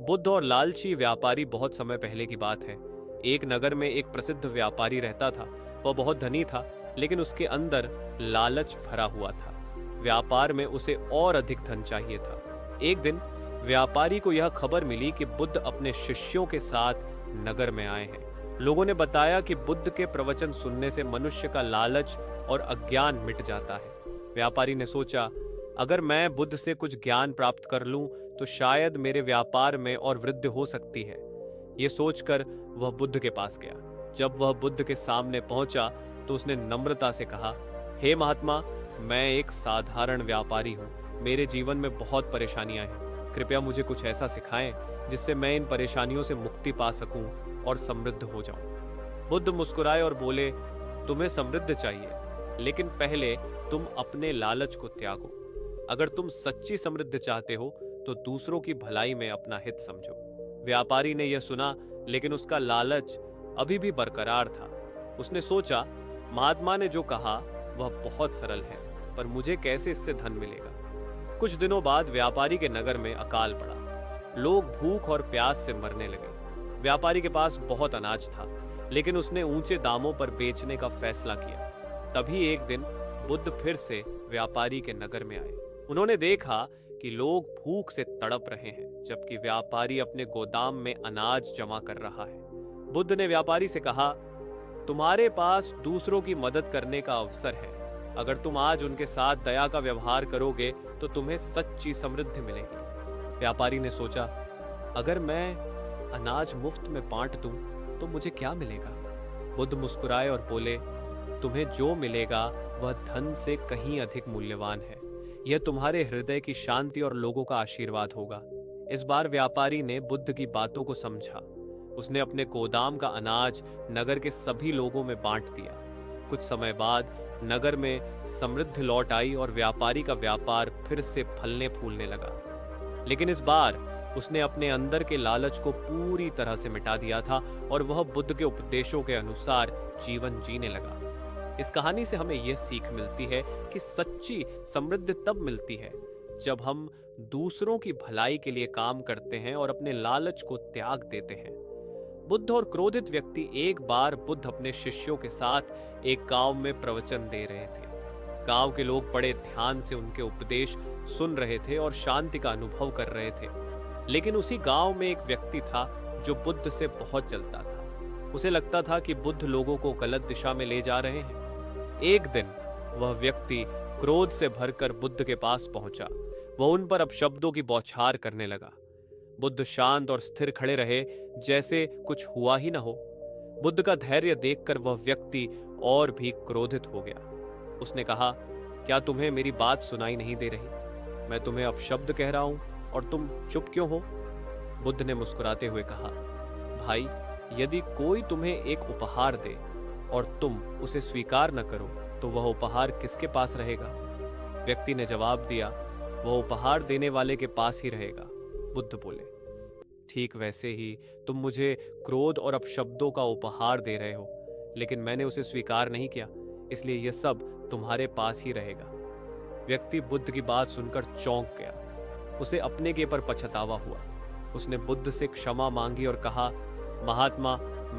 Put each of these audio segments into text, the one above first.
बुद्ध और लालची व्यापारी बहुत समय पहले की बात है। एक नगर में एक प्रसिद्ध व्यापारी रहता था। वह बहुत धनी था, लेकिन उसके अंदर लालच भरा हुआ था। व्यापार में उसे और अधिक धन चाहिए था। एक दिन व्यापारी को यह खबर मिली कि बुद्ध अपने शिष्यों के साथ नगर में आए हैं। लोगों ने बताया कि बुद्ध के प्रवचन सुनने से मनुष्य का लालच और अज्ञान मिट जाता है। व्यापारी ने सोचा, अगर मैं बुद्ध से कुछ ज्ञान प्राप्त कर लूं तो शायद मेरे व्यापार में और वृद्धि हो सकती है। ये सोचकर वह बुद्ध के पास गया। जब वह बुद्ध के सामने पहुंचा तो उसने नम्रता से कहा, हे महात्मा, मैं एक साधारण व्यापारी हूँ। मेरे जीवन में बहुत परेशानियां हैं। कृपया मुझे कुछ ऐसा सिखाएं जिससे मैं इन परेशानियों से मुक्ति पा सकूं और समृद्ध हो जाऊं। बुद्ध मुस्कुराए और बोले, तुम्हें समृद्ध चाहिए, लेकिन पहले तुम अपने लालच को त्यागो। अगर तुम सच्ची समृद्धि चाहते हो तो दूसरों की भलाई में अपना हित समझो। व्यापारी ने यह सुना, लेकिन उसका लालच अभी भी बरकरार था। उसने सोचा, महात्मा ने जो कहा वह बहुत सरल है, पर मुझे कैसे इससे धन मिलेगा। कुछ दिनों बाद व्यापारी के नगर में अकाल पड़ा। लोग भूख और प्यास से मरने लगे। व्यापारी के पास बहुत अनाज था, लेकिन उसने ऊंचे दामों पर बेचने का फैसला किया। तभी एक दिन बुद्ध फिर से व्यापारी के नगर में आए। उन्होंने देखा कि लोग भूख से तड़प रहे हैं, जबकि व्यापारी अपने गोदाम में अनाज जमा कर रहा है। बुद्ध ने व्यापारी से कहा, तुम्हारे पास दूसरों की मदद करने का अवसर है। अगर तुम आज उनके साथ दया का व्यवहार करोगे तो तुम्हें सच्ची समृद्धि मिलेगी। व्यापारी ने सोचा, अगर मैं अनाज मुफ्त में बांट दूं तो मुझे क्या मिलेगा। बुद्ध मुस्कुराए और बोले, तुम्हें जो मिलेगा वह धन से कहीं अधिक मूल्यवान है। यह तुम्हारे हृदय की शांति और लोगों का आशीर्वाद होगा। इस बार व्यापारी ने बुद्ध की बातों को समझा। उसने अपने गोदाम का अनाज नगर के सभी लोगों में बांट दिया। कुछ समय बाद नगर में समृद्धि लौट आई और व्यापारी का व्यापार फिर से फलने फूलने लगा। लेकिन इस बार उसने अपने अंदर के लालच को पूरी तरह से मिटा दिया था और वह बुद्ध के उपदेशों के अनुसार जीवन जीने लगा। इस कहानी से हमें यह सीख मिलती है कि सच्ची समृद्धि तब मिलती है जब हम दूसरों की भलाई के लिए काम करते हैं और अपने लालच को त्याग देते हैं। बुद्ध और क्रोधित व्यक्ति एक बार बुद्ध अपने शिष्यों के साथ एक गांव में प्रवचन दे रहे थे। गांव के लोग बड़े ध्यान से उनके उपदेश सुन रहे थे और शांति का अनुभव कर रहे थे। लेकिन उसी गांव में एक व्यक्ति था जो बुद्ध से बहुत जलता था। उसे लगता था कि बुद्ध लोगों को गलत दिशा में ले जा रहे हैं। एक दिन वह व्यक्ति क्रोध से भरकर बुद्ध के पास पहुंचा। वह उन पर अपशब्दों की बौछार करने लगा। बुद्ध शांत और स्थिर खड़े रहे, जैसे कुछ हुआ ही न हो। बुद्ध का धैर्य देखकर वह व्यक्ति और भी क्रोधित हो गया। उसने कहा, क्या तुम्हें मेरी बात सुनाई नहीं दे रही? मैं तुम्हें अपशब्द कह रहा हूं और तुम चुप क्यों हो? बुद्ध ने मुस्कुराते हुए कहा, भाई, यदि कोई तुम्हें एक उपहार दे और तुम उसे स्वीकार न करो तो वह उपहार किसके पास रहेगा? व्यक्ति ने जवाब दिया, वह उपहार देने वाले के पास ही रहेगा। बुद्ध बोले, ठीक वैसे ही तुम मुझे क्रोध और अपशब्दों का उपहार दे रहे हो, लेकिन मैंने उसे स्वीकार नहीं किया, इसलिए यह सब तुम्हारे पास ही रहेगा। व्यक्ति बुद्ध की बात सुनकर चौंक गया। उसे अपने के पर पछतावा हुआ। उसने बुद्ध से क्षमा मांगी और कहा, महात्मा,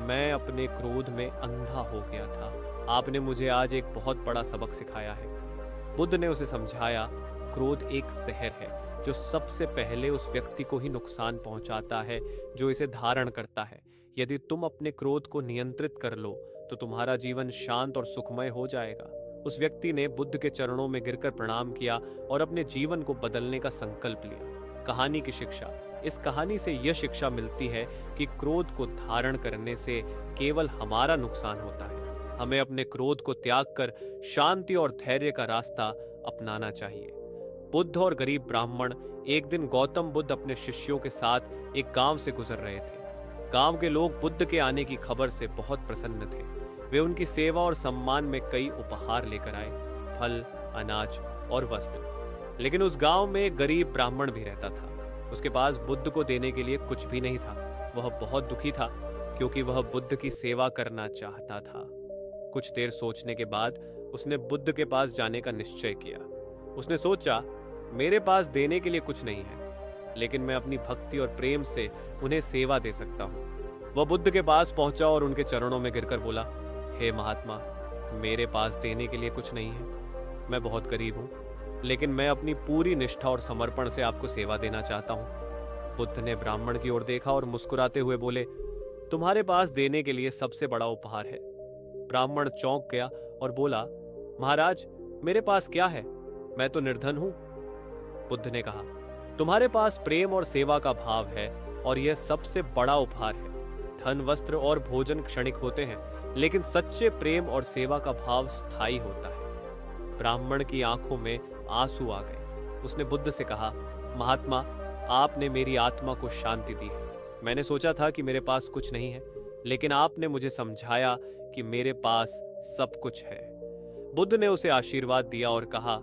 मैं अपने क्रोध में अंधा हो गया था। आपने मुझे आज एक बहुत बड़ा सबक सिखाया है। बुद्ध ने उसे समझाया, क्रोध एक जहर है जो सबसे पहले उस व्यक्ति को ही नुकसान पहुंचाता है जो इसे धारण करता है। यदि तुम अपने क्रोध को नियंत्रित कर लो तो तुम्हारा जीवन शांत और सुखमय हो जाएगा। उस व्यक्ति ने बुद्ध के चरणों में गिरकर प्रणाम किया और अपने जीवन को बदलने का संकल्प लिया। कहानी की शिक्षा। इस कहानी से यह शिक्षा मिलती है कि क्रोध को धारण करने से केवल हमारा नुकसान होता है। हमें अपने क्रोध को त्याग कर शांति और धैर्य का रास्ता अपनाना चाहिए। बुद्ध और गरीब ब्राह्मण। एक दिन गौतम बुद्ध अपने शिष्यों के साथ एक गांव से गुजर रहे थे। गांव के लोग बुद्ध के आने की खबर से बहुत प्रसन्न थे। वे उनकी सेवा और सम्मान में कई उपहार लेकर आए, फल, अनाज और वस्त्र। लेकिन उस गांव में एक गरीब ब्राह्मण भी रहता था। उसके पास बुद्ध को देने के लिए कुछ भी नहीं था। वह बहुत दुखी था क्योंकि वह बुद्ध की सेवा करना चाहता था। कुछ देर सोचने के बाद उसने बुद्ध के पास जाने का निश्चय किया। उसने सोचा, मेरे पास देने के लिए कुछ नहीं है, लेकिन मैं अपनी भक्ति और प्रेम से उन्हें सेवा दे सकता हूँ। वह बुद्ध के पास पहुंचा और उनके चरणों में गिरकर बोला, हे महात्मा, मेरे पास देने के लिए कुछ नहीं है। मैं बहुत गरीब हूँ, लेकिन मैं अपनी पूरी निष्ठा और समर्पण से आपको सेवा देना चाहता हूँ। बुद्ध ने ब्राह्मण की ओर देखा और मुस्कुराते हुए बोले, तुम्हारे पास देने के लिए सबसे बड़ा उपहार है। ब्राह्मण चौंक गया और बोला, महाराज, मेरे पास क्या है? मैं तो निर्धन हूं। बुद्ध ने कहा, तुम्हारे पास प्रेम और सेवा का भाव है और यह सबसे बड़ा उपहार है। धन, वस्त्र और भोजन क्षणिक होते हैं, लेकिन सच्चे प्रेम और सेवा का भाव स्थायी होता है। ब्राह्मण की आंखों में आंसू आ गए। उसने बुद्ध से कहा, महात्मा, आपने मेरी आत्मा को शांति दी है। मैंने सोचा था कि मेरे पास कुछ नहीं है, लेकिन आपने मुझे समझाया कि मेरे पास सब कुछ है। बुद्ध ने उसे आशीर्वाद दिया और कहा,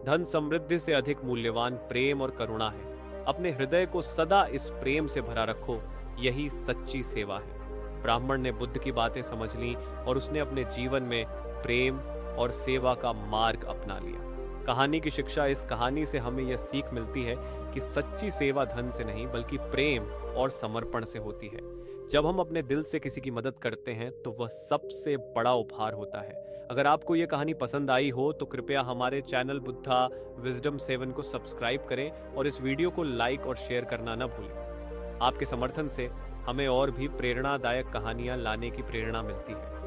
धन समृद्धि से अधिक मूल्यवान प्रेम और करुणा है। अपने हृदय को सदा इस प्रेम से भरा रखो, यही सच्ची सेवा है। ब्राह्मण ने बुद्ध की बातें समझ ली और उसने अपने जीवन में प्रेम और सेवा का मार्ग अपना लिया। कहानी की शिक्षा इस कहानी से हमें यह सीख मिलती है कि सच्ची सेवा धन से नहीं बल्कि प्रेम और समर्पण से होती है। जब हम अपने दिल से किसी की मदद करते हैं तो वह सबसे बड़ा उपहार होता है। अगर आपको यह कहानी पसंद आई हो तो कृपया हमारे चैनल बुद्धा विजडम 7 को सब्सक्राइब करें और इस वीडियो को लाइक और शेयर करना न भूलें। आपके समर्थन से हमें और भी प्रेरणादायक कहानियां लाने की प्रेरणा मिलती है।